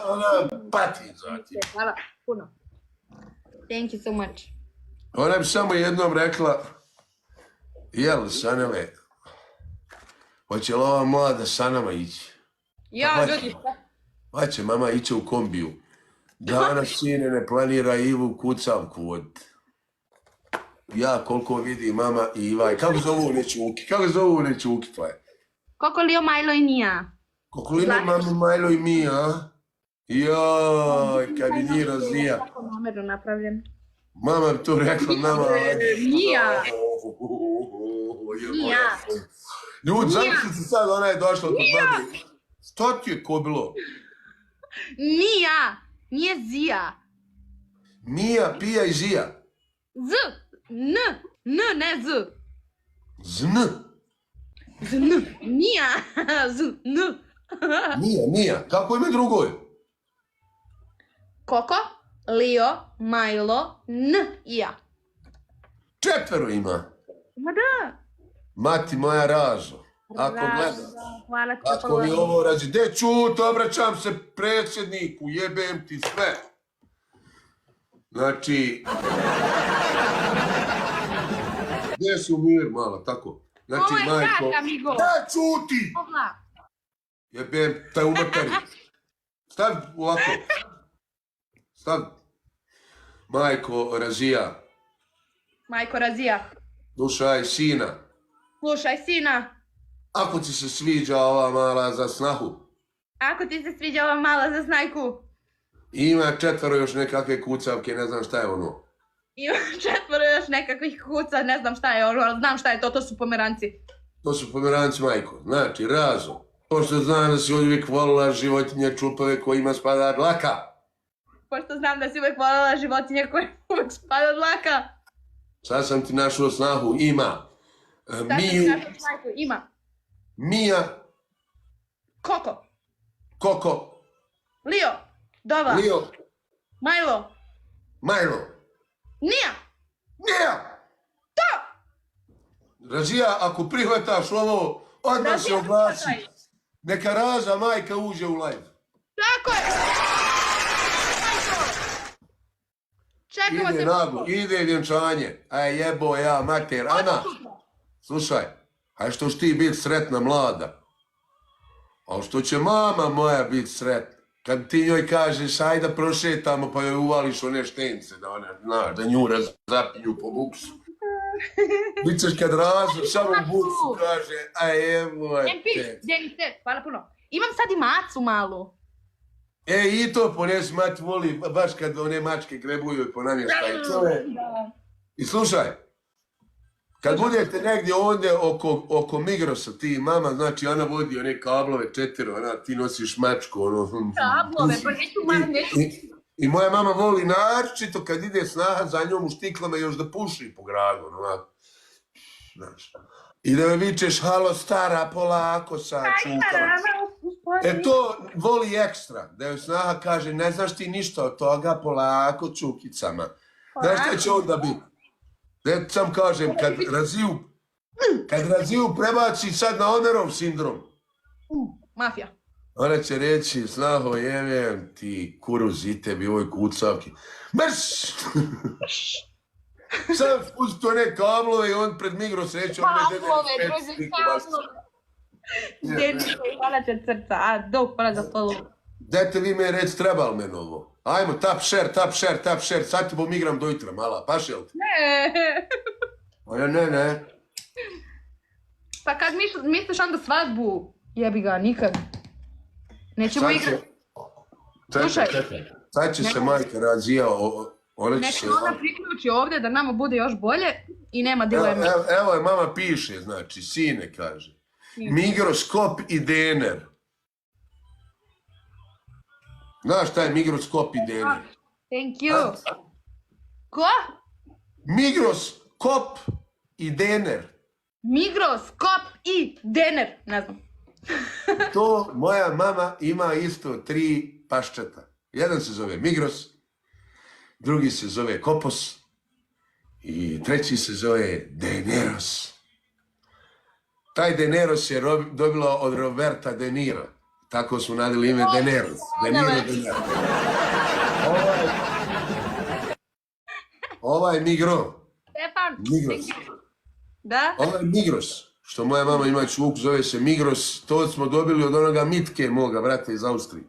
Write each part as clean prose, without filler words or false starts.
ona pati za tim. Hvala, puno. Thank you so much. Ona bi samo jednom rekla, jel, Sanele, hoće li ova mlada sa nama ići? Ja, ljudi, Pa će mama ići u kombiju. Danas sine ne planira Ivu kucavku voditi. Ja koliko vidim mama i Ivaj. Kako zovu nečuki? Kako zovu nečuki tvoje? Kokolio, Majlo i Mija. Kokolino, mama, Majlo i Mija? Joj, kad bi njih razlija. Kako namerno napravljen? Mama bi to rekla nama. Mija. Mija. Ljudi, zamislite sad, ona je došla kod mame. Što ti je ko bilo? Mija, nije Zija. Mija, Pija i Žija. Z, N, ne Z. Zn. Zn, Mija, Z, N. Mija. Kako ime drugoj? Koko, Lio, Majlo, N i ja. 4 ima. Ma da. Mati moja Ražo. Ako gledaš. Hvala ti. Ako mi ovo rađe, de čut, obraćam se predsjedniku, jebem ti sve. Znači... Gdje si u mir, mala, tako? Znači, majko... Da, čuti! Jebem, taj umatari. Stav ovako. Stav. Majko Razija. Majko Razija. Slušaj, sina. Slušaj, sina. Ako ti se sviđa ova mala za snahu. Ako ti se sviđa ova mala za snajku. Ima 4 još nekakve kucavke, ne znam šta je ono. Ima 4 još nekakvih kuca, ne znam šta je ono, ali znam šta je to, to su pomeranci. To su pomeranci, majko. Znači, Razo, pošto znam da si uvijek volila životinje čupave kojima spada dlaka. Pošto znam da si uvijek volila životinje koje uvijek spada dlaka. Sad sam ti našao snahu, ima. Miju. Ima. Mija. Koko. Koko. Lio. Dova. Lio. Majlo. Majlo. Nija. Nija. To. Razija, ako prihvataš ovo, odmah se oglasi. Neka Raza majka uđe u live. Tako je. Čekamo se. Ide vjenčanje. Aj jebo ja, mater. Ana, slušaj, aj što će ti biti sretna mlada. A što će mama moja biti sretna. Kad ti njoj kažeš, aj da prošetamo pa joj uvališ one štence, da ona, znaš, da nju zapinju po buksu. Bićeš kad Razo samo buksu kaže, aj evo je. MP, Denise, hvala puno. Imam sad i macu malu. I to ponesi, mati voli, baš kad one mačke grebuju po namještaju. I slušaj, kad budete negdje ovdje oko Migrosa, ti i mama, znači ona vodi one kablove 4, ona ti nosiš mačku, ono... Kablove, pa neću I moja mama voli naročito kad ide snaha za njom u štiklama još da puši po gradu, ono, znaš. I da joj vičeš, halo stara, polako sad, čukala. To voli ekstra, da joj snaha kaže, ne znaš ti ništa od toga, polako, čukicama. Znaš šta će onda biti? Da sam kažem, kad Raziju prebaci sad na Onerov sindrom. Mafija. Ona će reći, snaho, jevem ti kuruz i tebi u ovoj kucavki. Mrš! Sam spusti one kablove i on pred Migros reći, on me dede Denise, hvala te crca, a dok hvala za follow. Dajte vi me reći, treba li men ovo? Ajmo, tap share, sad ti bom igram do jutra, mala, paš jel ti? Ne. Ne. Pa kad misliš onda svadbu, jebi ga, nikad. Nećemo igrati. Čekaj. Sad će se majka Razija, ona će se... Neka ona priključi ovdje da nama bude još bolje i nema dileme. Evo je, mama piše, znači, sine kaže. Migroskop i Dener. Znaš šta je Migroskop i Dener? Thank you. Ko? Migroskop i Dener. Migroskop i Dener, ne znam. To moja mama ima isto 3 paščeta. Jedan se zove Migros, drugi se zove Kopos i treći se zove Deneros. Taj Deneros je dobila od Roberta De Niro. Tako smo nadali ime Daenerys. Daenerys. Ovaj Migro. Stefan. Migros. Da? Ovaj Migros, što moja mama ima čvuk, zove se Migros, to smo dobili od onoga Mitke, moga brata iz Austrije.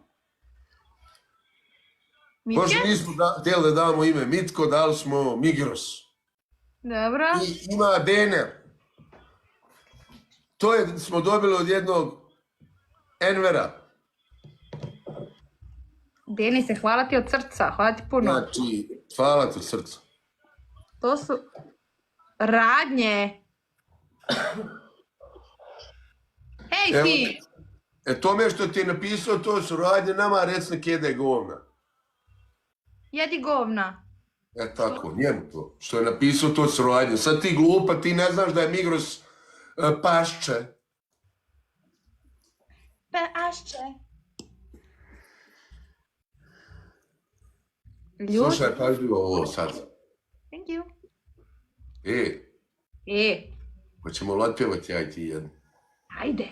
Pošto Mitke? nismo htjeli da damo ime Mitko, dali smo Migros. Dobro. I ima Dener. To smo dobili od jednog Envera. Denise, hvala ti od srca, hvala ti puno. Znači, hvala ti od srca. To su radnje. Hej Evo, ti! tome što ti je napisao, to su radnje, nama recne kjede govna. Jedi govna. Tako, njemu to. Što je napisao, to su radnje. Sad ti glupa, ti ne znaš da je Migros pašče. Pašće. Slušaj, pažljivo ovo sad. Thank you. Hoćemo otpjevati, aj ti jedno. Ajde.